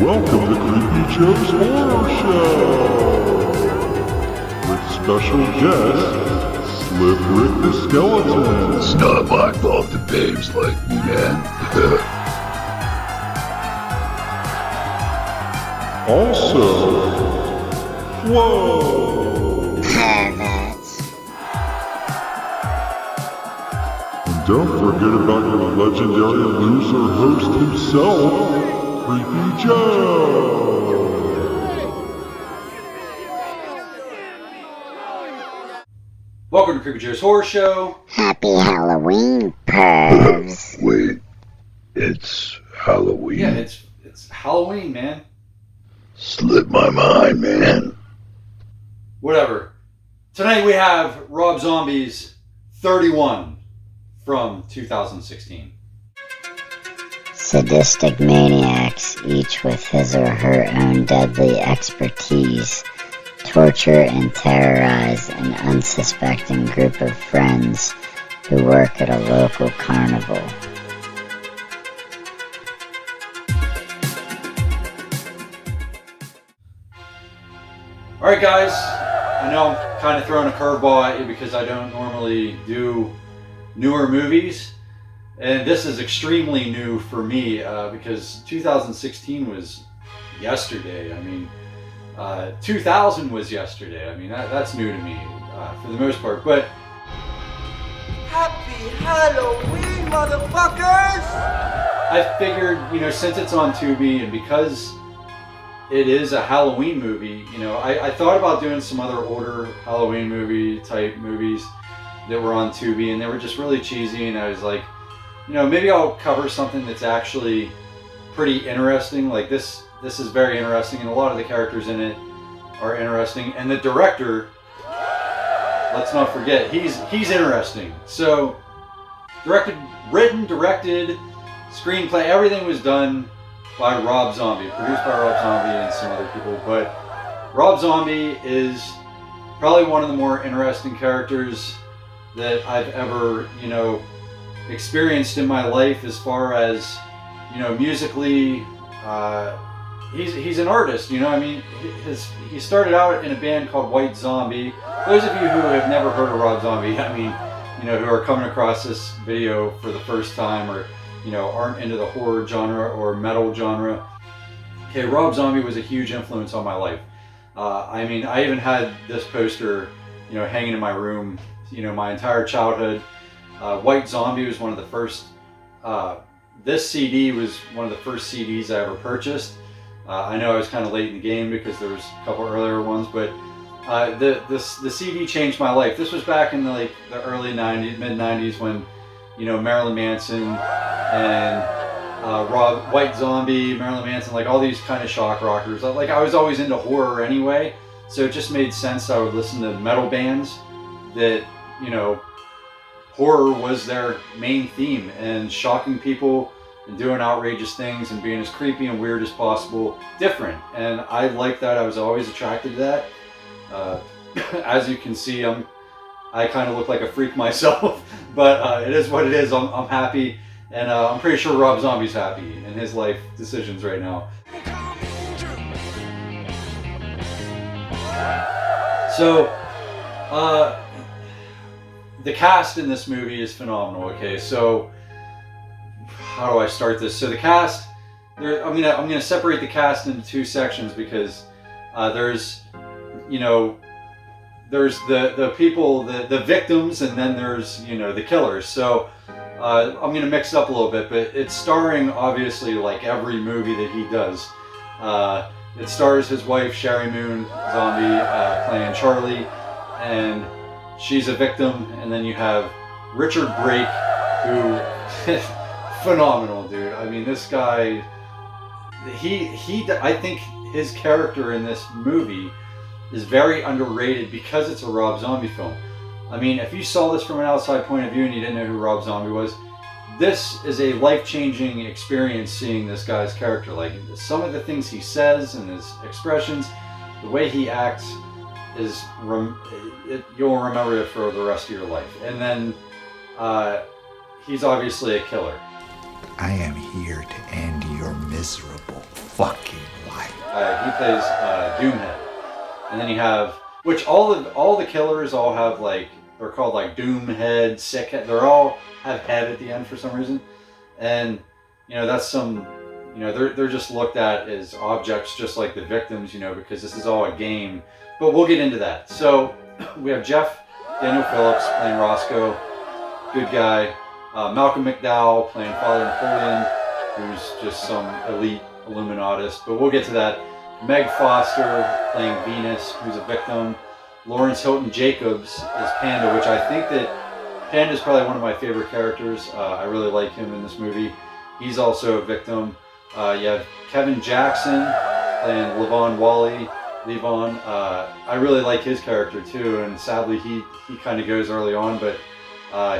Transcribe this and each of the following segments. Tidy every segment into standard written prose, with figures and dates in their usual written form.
Welcome to Creepy Joe's Horror Show! With special guest, Slip Rick the Skeleton. It's not my fault the babes like me, man. Also, Flo. Perverts. And don't forget about your legendary loser host himself, Creepy Joe. Welcome to Creepy Joe's Horror Show. Happy Halloween, pervs. Wait, it's Halloween? Yeah, it's Halloween, man. Slipped my mind, man. Whatever. Tonight we have Rob Zombie's 31 from 2016. Sadistic maniacs, each with his or her own deadly expertise, torture and terrorize an unsuspecting group of friends who work at a local carnival. Alright guys, I know I'm kind of throwing a curveball at you because I don't normally do newer movies. And this is extremely new for me because 2016 was yesterday. I mean, 2000 was yesterday. I mean, that's new to me for the most part. But Happy Halloween, motherfuckers! I figured, since it's on Tubi and because it is a Halloween movie, I thought about doing some other older Halloween movie type movies that were on Tubi, and they were just really cheesy, and I was like, maybe I'll cover something that's actually pretty interesting. Like this is very interesting, and a lot of the characters in it are interesting, and the director, let's not forget, he's interesting. So, written, directed, screenplay, everything was done by Rob Zombie, produced by Rob Zombie and some other people. But Rob Zombie is probably one of the more interesting characters that I've ever, experienced in my life as far as, musically. He's an artist, he started out in a band called White Zombie. Those of you who have never heard of Rob Zombie, who are coming across this video for the first time or, aren't into the horror genre or metal genre. Okay, Rob Zombie was a huge influence on my life. I even had this poster, hanging in my room, my entire childhood. White Zombie was one of the first, this CD was one of the first CDs I ever purchased. I know I was kind of late in the game because there was a couple earlier ones, but the CD changed my life. This was back in the early 90s, mid 90s when, Marilyn Manson and White Zombie, Marilyn Manson, all these kind of shock rockers. I was always into horror anyway, so it just made sense I would listen to metal bands that, horror was their main theme, and shocking people and doing outrageous things and being as creepy and weird as possible, different. And I liked that. I was always attracted to that. As you can see, I kind of look like a freak myself, but it is what it is. I'm happy, and I'm pretty sure Rob Zombie's happy in his life decisions right now. So, the cast in this movie is phenomenal. Okay, so how do I start this? So the cast, I'm gonna separate the cast into two sections because there's the people, the victims, and then there's the killers. So I'm gonna mix it up a little bit, but it's starring obviously like every movie that he does. It stars his wife Sheri Moon Zombie playing Charlie, and she's a victim. And then you have Richard Brake, who phenomenal dude. This guy, I think his character in this movie is very underrated because it's a Rob Zombie film. If you saw this from an outside point of view and you didn't know who Rob Zombie was, this is a life-changing experience seeing this guy's character. Some of the things he says and his expressions, the way he acts is, you'll remember it for the rest of your life. And then he's obviously a killer. I am here to end your miserable fucking life. He plays Doomhead, and then you have, which all the killers all have like, they're called like Doomhead, Sickhead. They're all have head at the end for some reason, and you know that's some, you know, they're just looked at as objects, just like the victims, you know, because this is all a game. But we'll get into that. So we have Jeff Daniel Phillips playing Roscoe, good guy. Malcolm McDowell playing Father Napoleon, who's just some elite Illuminatist, but we'll get to that. Meg Foster playing Venus, who's a victim. Lawrence Hilton Jacobs is Panda, which I think that Panda is probably one of my favorite characters. I really like him in this movie. He's also a victim. You have Kevin Jackson playing Levon Wally. Levon, I really like his character too, and sadly he kind of goes early on, but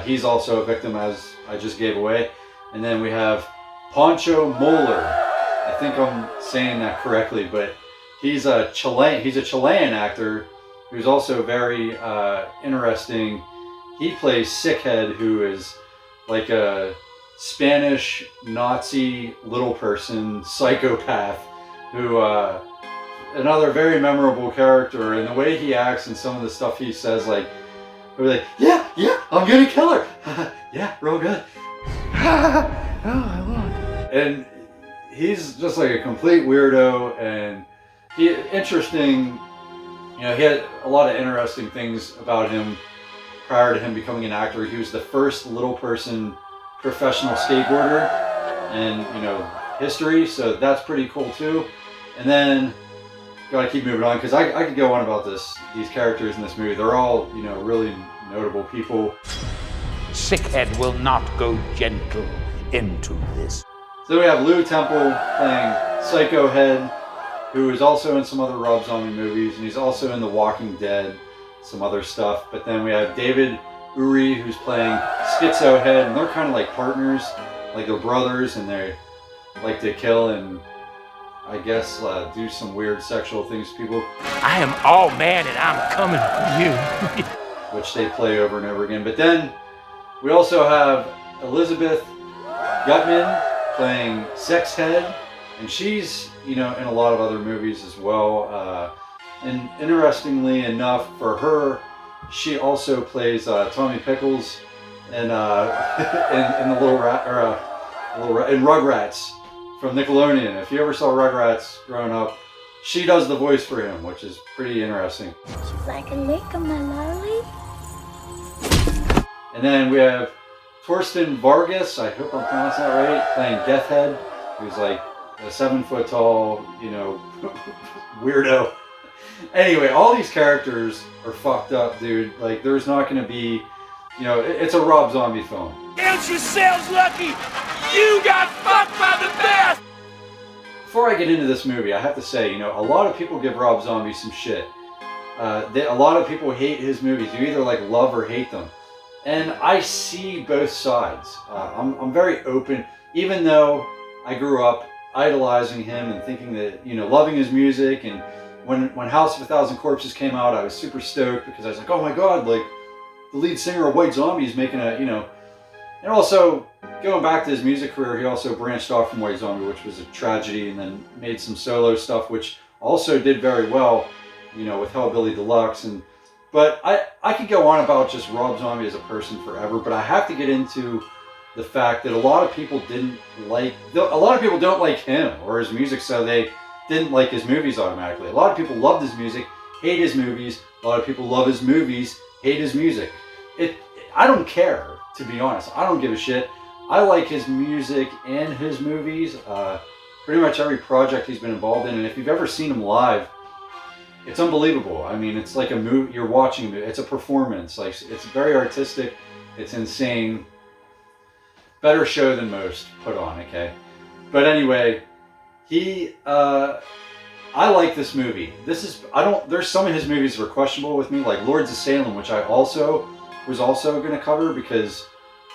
he's also a victim, as I just gave away. And then we have Poncho Moller. I think I'm saying that correctly, but he's a Chilean actor who's also very interesting. He plays Sickhead, who is like a Spanish Nazi little person psychopath who another very memorable character, and the way he acts and some of the stuff he says, like, we're like, yeah, I'm gonna kill her. Yeah, real good. Oh, I won. And he's just like a complete weirdo, and interesting. You know, he had a lot of interesting things about him prior to him becoming an actor. He was the first little person professional skateboarder in, you know, history, so that's pretty cool too. And then gotta keep moving on, because I could go on about these characters in this movie. They're all, you know, really notable people. Sickhead will not go gentle into this. So we have Lou Temple playing Psycho Head, who is also in some other Rob Zombie movies, and he's also in The Walking Dead, some other stuff. But then we have David Uri, who's playing Schizo Head, and they're kind of like partners, like they're brothers, and they like to kill and, I guess, do some weird sexual things to people. I am all man and I'm coming for you. Which they play over and over again. But then we also have Elizabeth Gutman playing Sex Head, and she's, you know, in a lot of other movies as well. And interestingly enough, for her, she also plays Tommy Pickles in the Little Rat, or in Rugrats from Nickelodeon. If you ever saw Rugrats growing up, she does the voice for him, which is pretty interesting. She's like a lick of my lolly. And then we have Torsten Vargas, I hope I'm pronouncing that right, playing Death Head, who's like a 7 foot tall, you know, weirdo. Anyway, all these characters are fucked up, dude. Like, there's not going to be, you know, it's a Rob Zombie film. Count yourselves lucky! You got fucked by the best! Before I get into this movie, I have to say, you know, a lot of people give Rob Zombie some shit. A lot of people hate his movies. You either like love or hate them. And I see both sides. I'm very open, even though I grew up idolizing him and thinking that, you know, loving his music. And when House of a Thousand Corpses came out, I was super stoked because I was like, oh my god, like the lead singer of White Zombie is making a, you know. And also, going back to his music career, he also branched off from White Zombie, which was a tragedy, and then made some solo stuff, which also did very well, you know, with Hellbilly Deluxe. But I could go on about just Rob Zombie as a person forever, but I have to get into the fact that a lot of people don't like him or his music, so they didn't like his movies automatically. A lot of people loved his music, hate his movies. A lot of people love his movies, hate his music. I don't care, to be honest. I don't give a shit. I like his music and his movies. Pretty much every project he's been involved in, and if you've ever seen him live, it's unbelievable. I mean, it's like a movie. You're watching a movie. It's a performance. Like, it's very artistic. It's insane. Better show than most put on. Okay, but anyway, I like this movie. There's some of his movies that were questionable with me, like Lords of Salem, which I was also going to cover because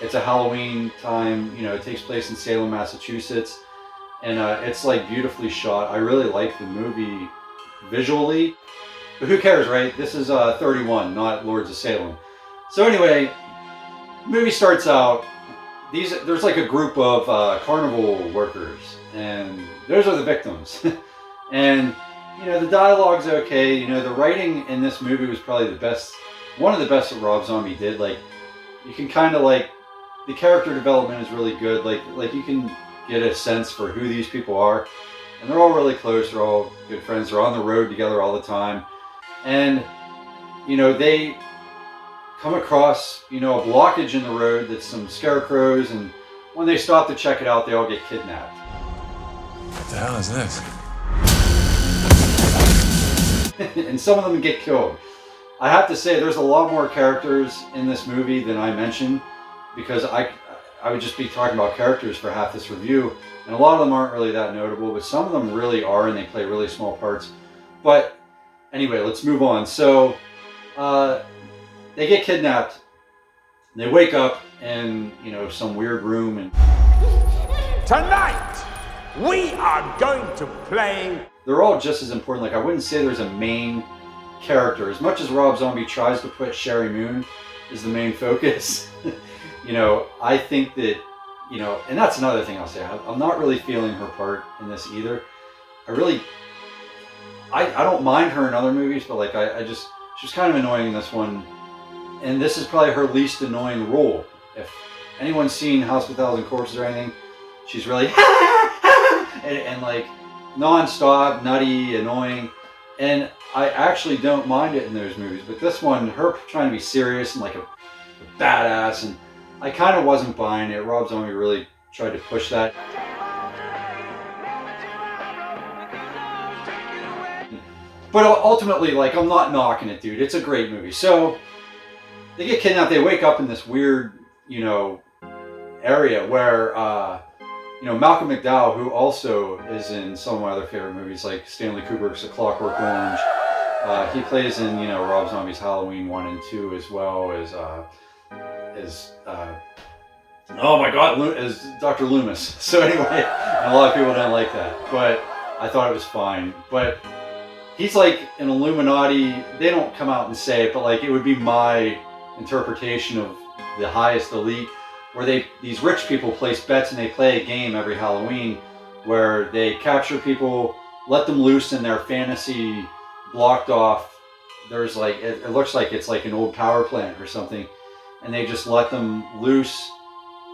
it's a Halloween time. You know, it takes place in Salem, Massachusetts, and it's like beautifully shot. I really like the movie visually, but who cares, right? This is 31, not Lords of Salem. So anyway, movie starts out. There's like a group of carnival workers, and those are the victims. And, you know, the dialogue's okay. You know, the writing in this movie was probably the best, one of the best that Rob Zombie did. Like, you can kind of like, the character development is really good. Like you can get a sense for who these people are. And they're all really close. They're all good friends. They're on the road together all the time. And, you know, they come across, you know, a blockage in the road that's some scarecrows. And when they stop to check it out, they all get kidnapped. What the hell is this? And some of them get killed. I have to say, there's a lot more characters in this movie than I mentioned, because I would just be talking about characters for half this review, and a lot of them aren't really that notable, but some of them really are, and they play really small parts. But anyway, let's move on. So they get kidnapped. They wake up in, you know, some weird room, and Tonight, we are going to play. They're all just as important. Like, I wouldn't say there's a main character. As much as Rob Zombie tries to put Sherry Moon as the main focus, you know, I think that, you know, and that's another thing I'll say. I'm not really feeling her part in this either. I don't mind her in other movies, but like, she's kind of annoying in this one. And this is probably her least annoying role. If anyone's seen House of a Thousand Corpses or anything, she's really and like non-stop, nutty, annoying. And I actually don't mind it in those movies. But this one, her trying to be serious and like a badass, and I kind of wasn't buying it. Rob Zombie really tried to push that. But ultimately, like, I'm not knocking it, dude. It's a great movie. So they get kidnapped. They wake up in this weird, you know, area where, you know, Malcolm McDowell, who also is in some of my other favorite movies, like Stanley Kubrick's A Clockwork Orange. He plays in, you know, Rob Zombie's Halloween 1 and 2, as well as oh my God, as Dr. Loomis. So anyway, a lot of people don't like that, but I thought it was fine. But he's like an Illuminati. They don't come out and say it, but like, it would be my interpretation of the highest elite, where these rich people place bets and they play a game every Halloween where they capture people, let them loose in their fantasy blocked off. There's like, it looks like it's like an old power plant or something, and they just let them loose,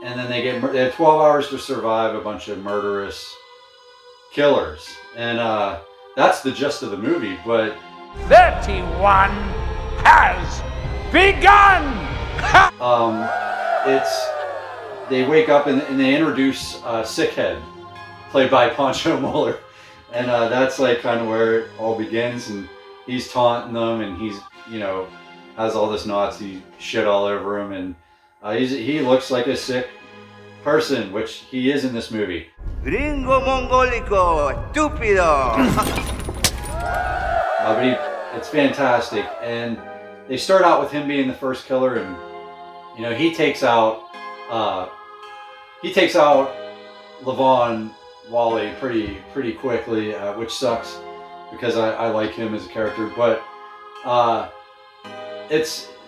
and then they have 12 hours to survive a bunch of murderous killers. And that's the gist of the movie. But 31 has begun! they wake up and they introduce Sickhead, played by Pancho Muller, and that's like kind of where it all begins. And he's taunting them, and he's, you know, has all this Nazi shit all over him, and he looks like a sick person, which he is in this movie. Gringo mongolico, estúpido. But it's fantastic, and they start out with him being the first killer, and you know, he takes out Levon Wally pretty quickly, which sucks because I like him as a character. But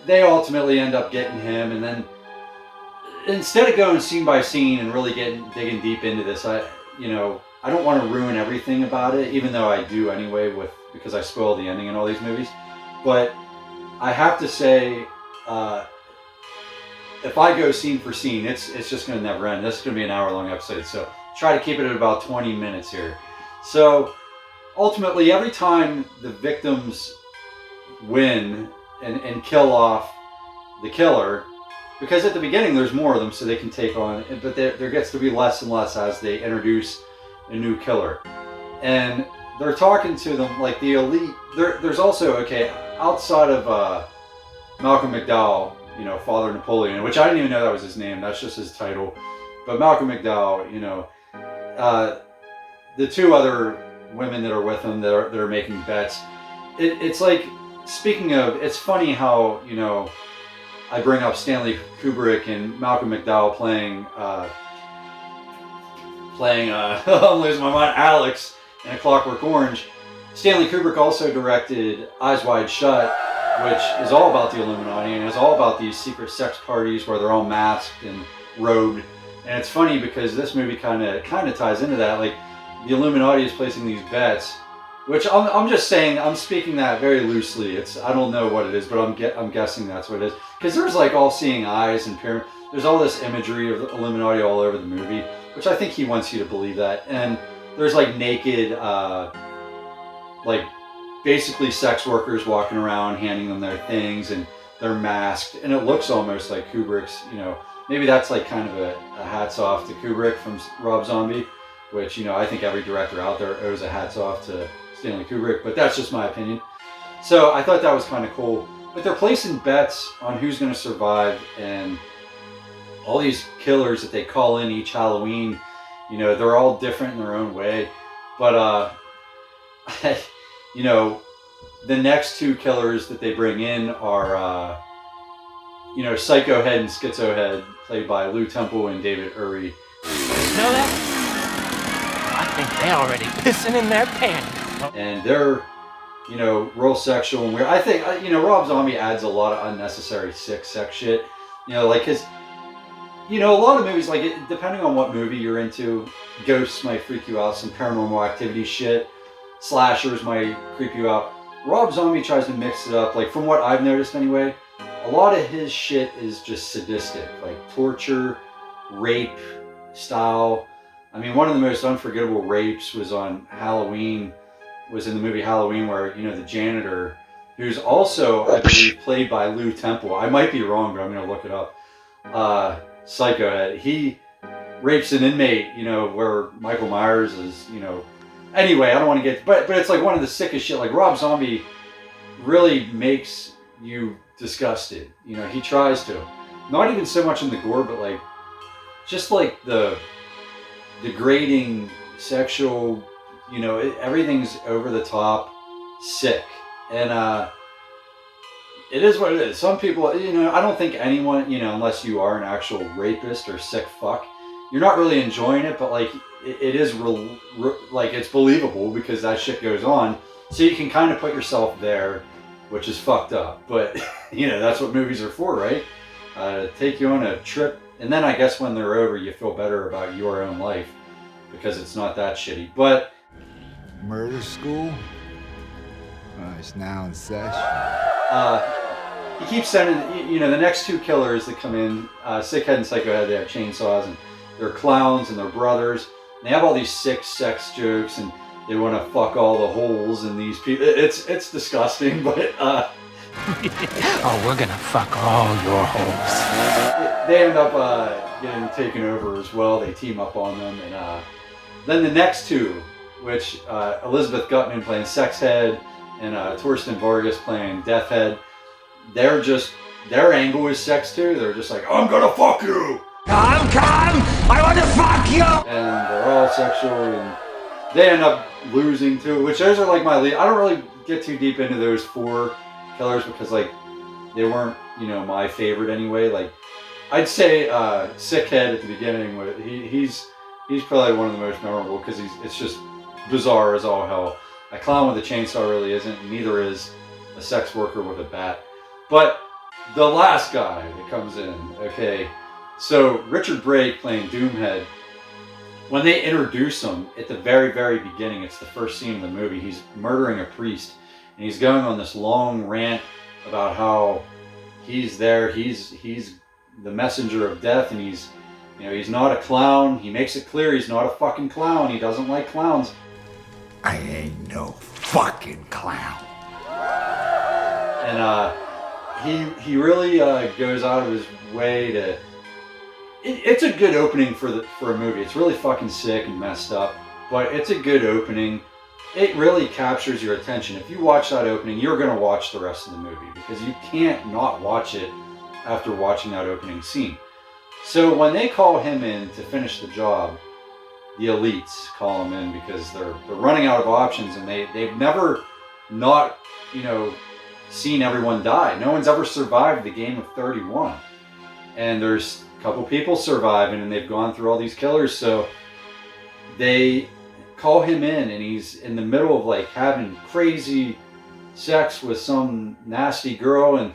they ultimately end up getting him, and then instead of going scene by scene and really digging deep into this, I don't want to ruin everything about it, even though I do anyway, because I spoil the ending in all these movies. But I have to say, if I go scene for scene, it's just going to never end. This is going to be an hour-long episode, so try to keep it at about 20 minutes here. So ultimately, every time the victims win and kill off the killer, because at the beginning there's more of them, so they can take on, but there gets to be less and less as they introduce a new killer. And they're talking to them like the elite. There's also, okay, outside of Malcolm McDowell, you know, Father Napoleon, which I didn't even know that was his name, that's just his title. But Malcolm McDowell, you know, the two other women that are with him that are making bets. It's like, speaking of, it's funny how, you know, I bring up Stanley Kubrick and Malcolm McDowell playing I'm losing my mind, Alex in A Clockwork Orange. Stanley Kubrick also directed Eyes Wide Shut, which is all about the Illuminati and is all about these secret sex parties where they're all masked and robed. And it's funny because this movie kind of ties into that. Like, the Illuminati is placing these bets, which I'm just saying, I'm speaking that very loosely. I don't know what it is, but I'm guessing that's what it is. Because there's like all-seeing eyes and pyramid. There's all this imagery of the Illuminati all over the movie, which I think he wants you to believe that. And there's like naked, like basically sex workers walking around handing them their things, and they're masked, and it looks almost like Kubrick's, maybe that's like kind of a hats off to Kubrick from Rob Zombie, which, I think every director out there owes a hats off to Stanley Kubrick, but that's just my opinion. So I thought that was kind of cool. But they're placing bets on who's going to survive, and all these killers that they call in each Halloween, they're all different in their own way. But, the next two killers that they bring in are, Psycho Head and Schizo Head, played by Lou Temple and David Uri. Know that? I think they're already pissing in their pants. And they're, real sexual and weird. I think, Rob Zombie adds a lot of unnecessary sick sex shit. Like his, a lot of movies, like depending on what movie you're into, ghosts might freak you out, some paranormal activity shit, slashers might creep you out. Rob Zombie tries to mix it up, like from what I've noticed anyway, a lot of his shit is just sadistic, like torture, rape style. I mean, one of the most unforgettable rapes was on Halloween, was in the movie Halloween, where, the janitor, who's also, I believe, played by Lou Temple. I might be wrong, but I'm going to look it up. Psycho Head. He rapes an inmate, where Michael Myers is, Anyway, I don't want to get, but it's like one of the sickest shit. Like Rob Zombie really makes you disgusted. He tries to. Not even so much in the gore, but like, just like the degrading, sexual, everything's over the top, sick. And it is what it is. Some people, I don't think anyone, unless you are an actual rapist or sick fuck, you're not really enjoying it, but like, it is like it's believable because that shit goes on. So you can kind of put yourself there, which is fucked up. But, that's what movies are for, right? Take you on a trip. And then I guess when they're over, you feel better about your own life because it's not that shitty. But Murder School? It's now in session. He keeps sending, the next two killers that come in, Sick Head and Psycho Head, they have chainsaws and they're clowns and they're brothers. And they have all these sick sex jokes and they want to fuck all the holes in these people. It's disgusting, but Oh, we're gonna fuck all your holes. They end up getting taken over as well. They team up on them, and then the next two, which Elizabeth Gutman playing Sex Head and Torsten Vargas playing Death Head, their angle is sex too. They're just like, I'm gonna fuck you. Come, I want to fuck you. And they're all sexual, and they end up losing too. Which those are like my lead. I don't really get too deep into those four killers because like they weren't, my favorite anyway. Like I'd say Sick Head at the beginning. He's probably one of the most memorable because it's just bizarre as all hell. A clown with a chainsaw really isn't. And neither is a sex worker with a bat. But the last guy that comes in, okay. So Richard Brake playing Doomhead, when they introduce him at the very, very beginning, it's the first scene of the movie, he's murdering a priest. And he's going on this long rant about how he's there, he's the messenger of death, and he's not a clown. He makes it clear he's not a fucking clown. He doesn't like clowns. I ain't no fucking clown. And he really goes out of his way to. It's a good opening for a movie. It's really fucking sick and messed up, but it's a good opening. It really captures your attention. If you watch that opening, you're going to watch the rest of the movie because you can't not watch it after watching that opening scene. So when they call him in to finish the job, the elites call him in because they're running out of options, and they've never not, seen everyone die. No one's ever survived the game of 31. And there's a couple people surviving, and they've gone through all these killers, so they call him in, and he's in the middle of like having crazy sex with some nasty girl, and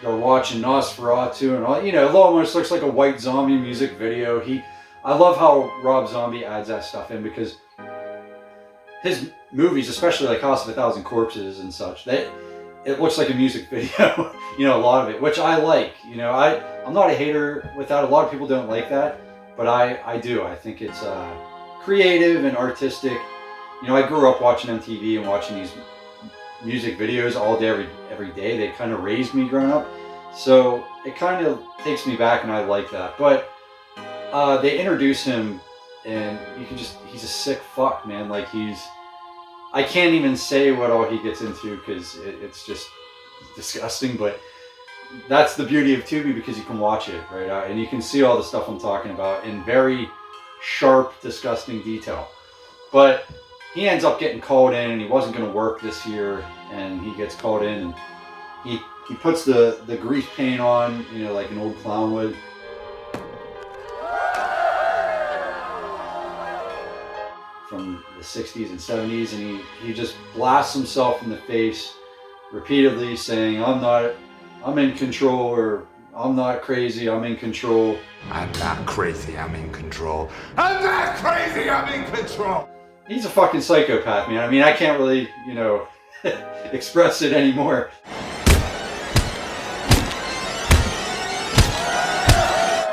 they're watching Nosferatu and all. It almost looks like a White Zombie music video. I love how Rob Zombie adds that stuff in because his movies, especially like House of a Thousand Corpses and such, it looks like a music video, you know, a lot of it, which I like. You know, I'm not a hater with that. A lot of people don't like that, but I do. I think it's creative and artistic. You know, I grew up watching MTV and watching these music videos all day, every day. They kind of raised me growing up. So it kind of takes me back, and I like that. But they introduce him, and he's a sick fuck, man. Like, I can't even say what all he gets into because it's just disgusting, but that's the beauty of Tubi, because you can watch it, right? And you can see all the stuff I'm talking about in very sharp, disgusting detail. But he ends up getting called in, and he wasn't going to work this year, and he gets called in, and he puts the grease paint on, you know, like an old clown would. From the 60s and 70s, and he just blasts himself in the face repeatedly, saying, I'm in control, or I'm not crazy, I'm in control. I'm not crazy, I'm in control. I'm not crazy, I'm in control. He's a fucking psychopath, man. I mean, I can't really, you know, express it anymore.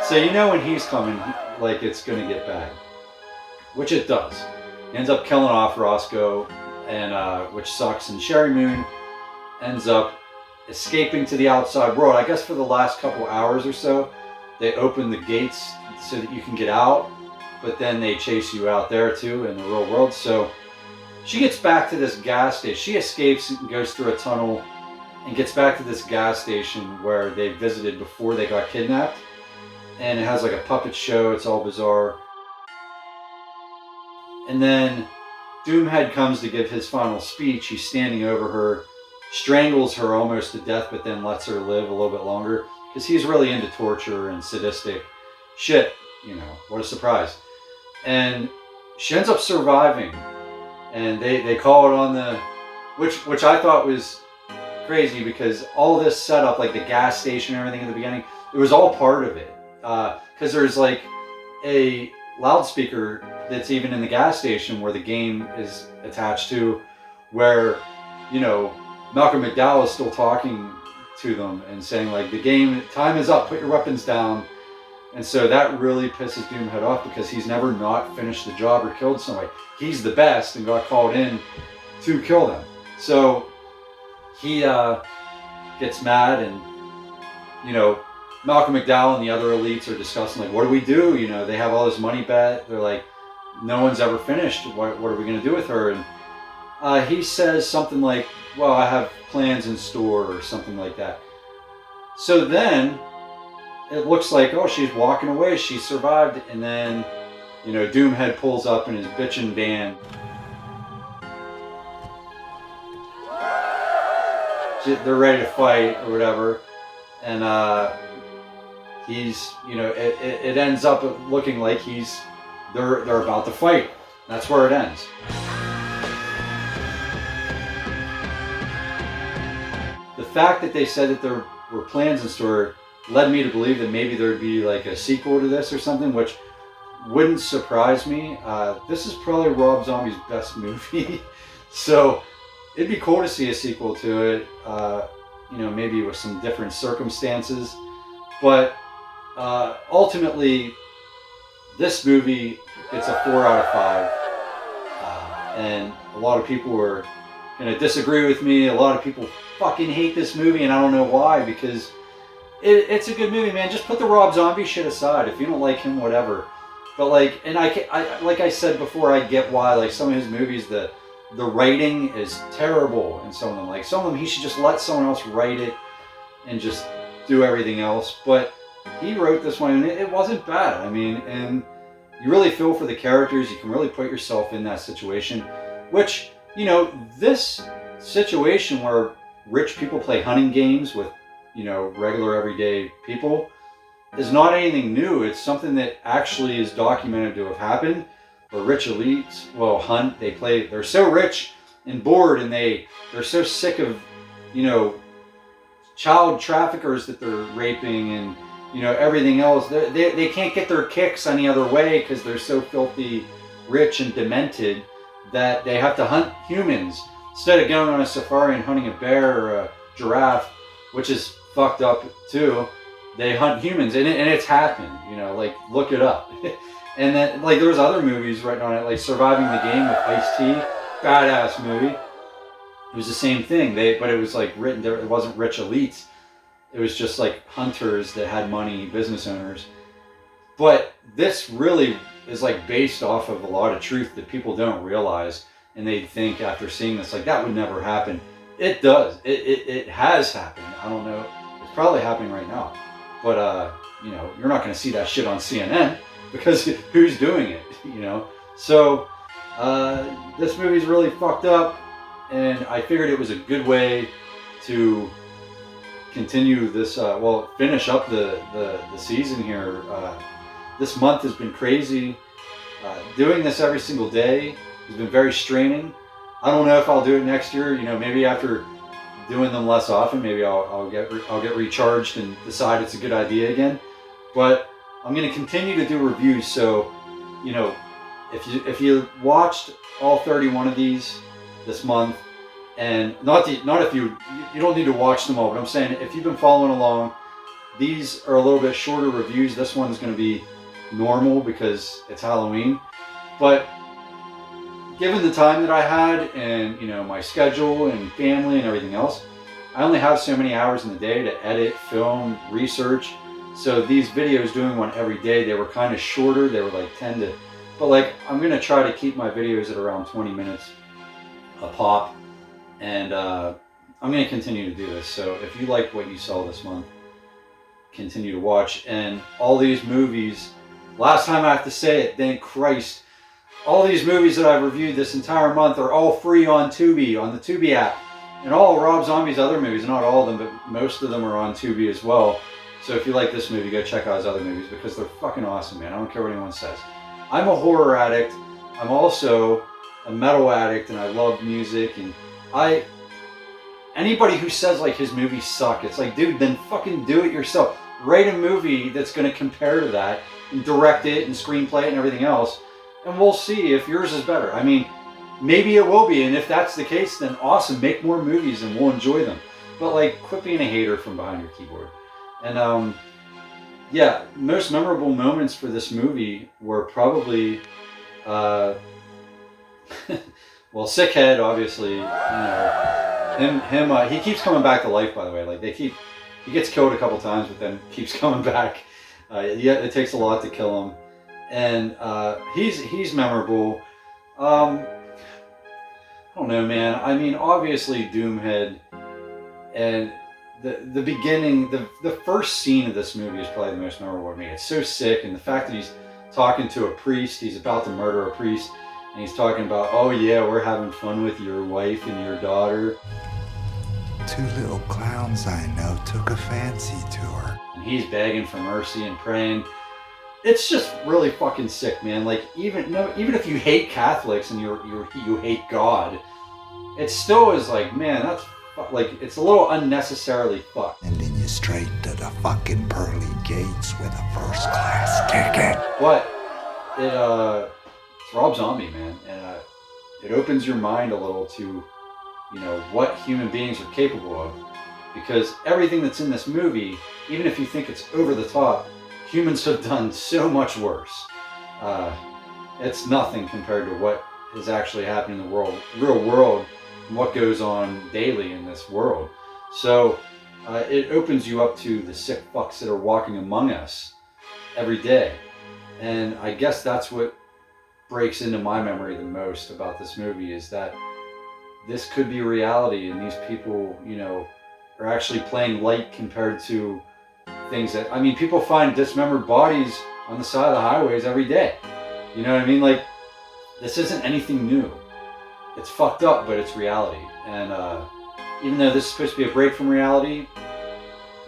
So you know when he's coming, like, it's gonna get bad, which it does. He ends up killing off Roscoe, and which sucks. And Sherry Moon ends up escaping to the outside world. I guess for the last couple hours or so, they open the gates so that you can get out, but then they chase you out there too in the real world. So she gets back to this gas station. She escapes and goes through a tunnel and gets back to this gas station where they visited before they got kidnapped. And it has like a puppet show. It's all bizarre. And then Doomhead comes to give his final speech. He's standing over her, strangles her almost to death, but then lets her live a little bit longer, because he's really into torture and sadistic shit. You know, what a surprise. And she ends up surviving, and they call it on the, which I thought was crazy, because all this setup, like the gas station and everything in the beginning, it was all part of it. Because there's like a loudspeaker that's even in the gas station where the game is attached to, where, you know, Malcolm McDowell is still talking to them and saying, like, the game, time is up, put your weapons down. And so that really pisses Doomhead off, because he's never not finished the job or killed somebody. He's the best and got called in to kill them. So he gets mad, and, you know, Malcolm McDowell and the other elites are discussing, like, what do we do? You know, they have all this money bet. They're like, no one's ever finished. What are we going to do with her? And he says something like, well, I have plans in store, or something like that. So then it looks like, oh, she's walking away. She survived. And then, you know, Doomhead pulls up in his bitchin' van. They're ready to fight or whatever. And he's, you know, it ends up looking like they're about to fight. That's where it ends. The fact that they said that there were plans in store led me to believe that maybe there'd be like a sequel to this or something, which wouldn't surprise me. This is probably Rob Zombie's best movie, so it'd be cool to see a sequel to it. You know, maybe with some different circumstances, but ultimately, this movie gets a 4 out of 5, and a lot of people are going to disagree with me. A lot of people fucking hate this movie, and I don't know why, because it's a good movie, man. Just put the Rob Zombie shit aside. If you don't like him, whatever. But like, and I like I said before, I get why, like, some of his movies, the writing is terrible in some of them. Like, some of them, he should just let someone else write it and just do everything else. But he wrote this one, and it wasn't bad. I mean, and you really feel for the characters. You can really put yourself in that situation, which, you know, this situation where rich people play hunting games with, you know, regular everyday people is not anything new. It's something that actually is documented to have happened. The rich elites will hunt. They're so rich and bored, and they're so sick of, you know, child traffickers that they're raping and, you know, everything else. They can't get their kicks any other way because they're so filthy rich and demented that they have to hunt humans instead of going on a safari and hunting a bear or a giraffe, which is fucked up too. They hunt humans, and it's happened. You know, like look it up. And then like there was other movies written on it, like Surviving the Game with Ice-T, badass movie. It was the same thing. But it was like written there. It wasn't rich elites. It was just like hunters that had money, business owners. But this really is like based off of a lot of truth that people don't realize, and they think after seeing this like that would never happen. It does. It has happened. I don't know. It's probably happening right now. But you know, you're not going to see that shit on CNN because who's doing it? You know. So this movie's really fucked up, and I figured it was a good way to continue this. Well, finish up the season here. This month has been crazy. Doing this every single day has been very straining. I don't know if I'll do it next year. You know, maybe after doing them less often, maybe I'll get recharged and decide it's a good idea again. But I'm going to continue to do reviews. So, you know, if you watched all 31 of these this month, and not if you don't need to watch them all, but I'm saying if you've been following along, these are a little bit shorter reviews. This one's going to be normal because it's Halloween. But given the time that I had and, you know, my schedule and family and everything else, I only have so many hours in the day to edit, film, research. So these videos, doing one every day, they were kind of shorter. They were like 10 to, but like I'm going to try to keep my videos at around 20 minutes a pop. And I'm going to continue to do this. So if you like what you saw this month, continue to watch. And all these movies, last time I have to say it, thank Christ, all these movies that I've reviewed this entire month are all free on Tubi, on the Tubi app. And all Rob Zombie's other movies, not all of them, but most of them are on Tubi as well. So if you like this movie, go check out his other movies because they're fucking awesome, man. I don't care what anyone says. I'm a horror addict. I'm also a metal addict, and I love music. And anybody who says like his movies suck, it's like, dude, then fucking do it yourself. Write a movie that's going to compare to that, and direct it, and screenplay it, and everything else. And we'll see if yours is better. I mean, maybe it will be, and if that's the case, then awesome. Make more movies, and we'll enjoy them. But like, quit being a hater from behind your keyboard. And yeah, most memorable moments for this movie were probably, well, Sickhead, obviously. You know, him. He keeps coming back to life, by the way. Like he gets killed a couple times, but then keeps coming back. Yeah, it takes a lot to kill him. And he's memorable. I don't know, man. I mean, obviously Doomhead, and the beginning, the first scene of this movie is probably the most memorable to me. It's so sick, and the fact that he's talking to a priest, he's about to murder a priest, and he's talking about, oh yeah, we're having fun with your wife and your daughter. 2 little clowns I know took a fancy to her. And he's begging for mercy and praying. It's just really fucking sick, man. Like even if you hate Catholics and you hate God, it still is like, man, that's like, it's a little unnecessarily fucked. Sending you straight to the fucking pearly gates with a first class ticket. But it's Rob Zombie, man, and it opens your mind a little to, you know, what human beings are capable of, because everything that's in this movie, even if you think it's over the top, humans have done so much worse. It's nothing compared to what is actually happening in the real world, and what goes on daily in this world. So it opens you up to the sick fucks that are walking among us every day. And I guess that's what breaks into my memory the most about this movie, is that this could be reality, and these people, you know, are actually playing light compared to things that, I mean, people find dismembered bodies on the side of the highways every day. You know what I mean? Like, this isn't anything new. It's fucked up, but it's reality. And even though this is supposed to be a break from reality,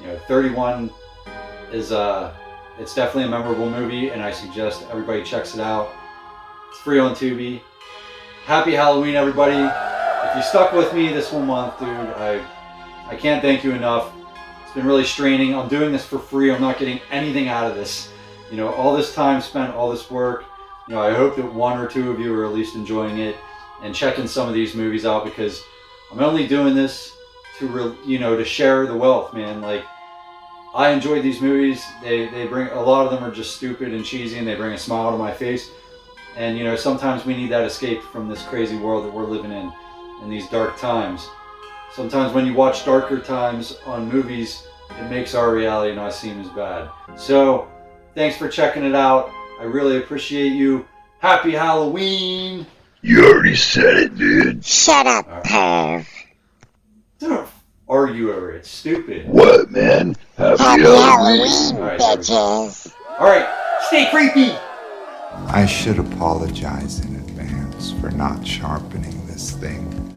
you know, 31 is it's definitely a memorable movie, and I suggest everybody checks it out. It's free on Tubi. Happy Halloween, everybody. If you stuck with me this whole month, dude, I can't thank you enough. It's been really straining. I'm doing this for free. I'm not getting anything out of this. You know, all this time spent, all this work. You know, I hope that 1 or 2 of you are at least enjoying it. and checking some of these movies out, because I'm only doing this to share the wealth, man. Like, I enjoyed these movies. They bring, a lot of them are just stupid and cheesy, and they bring a smile to my face. And sometimes we need that escape from this crazy world that we're living in these dark times. Sometimes when you watch darker times on movies, it makes our reality not seem as bad. So, thanks for checking it out. I really appreciate you. Happy Halloween! You already said it, dude. Shut up, perv. Don't argue over it. It's stupid. What, man? Happy Halloween. Alright, Bitches. Alright, stay creepy! I should apologize in advance for not sharpening this thing.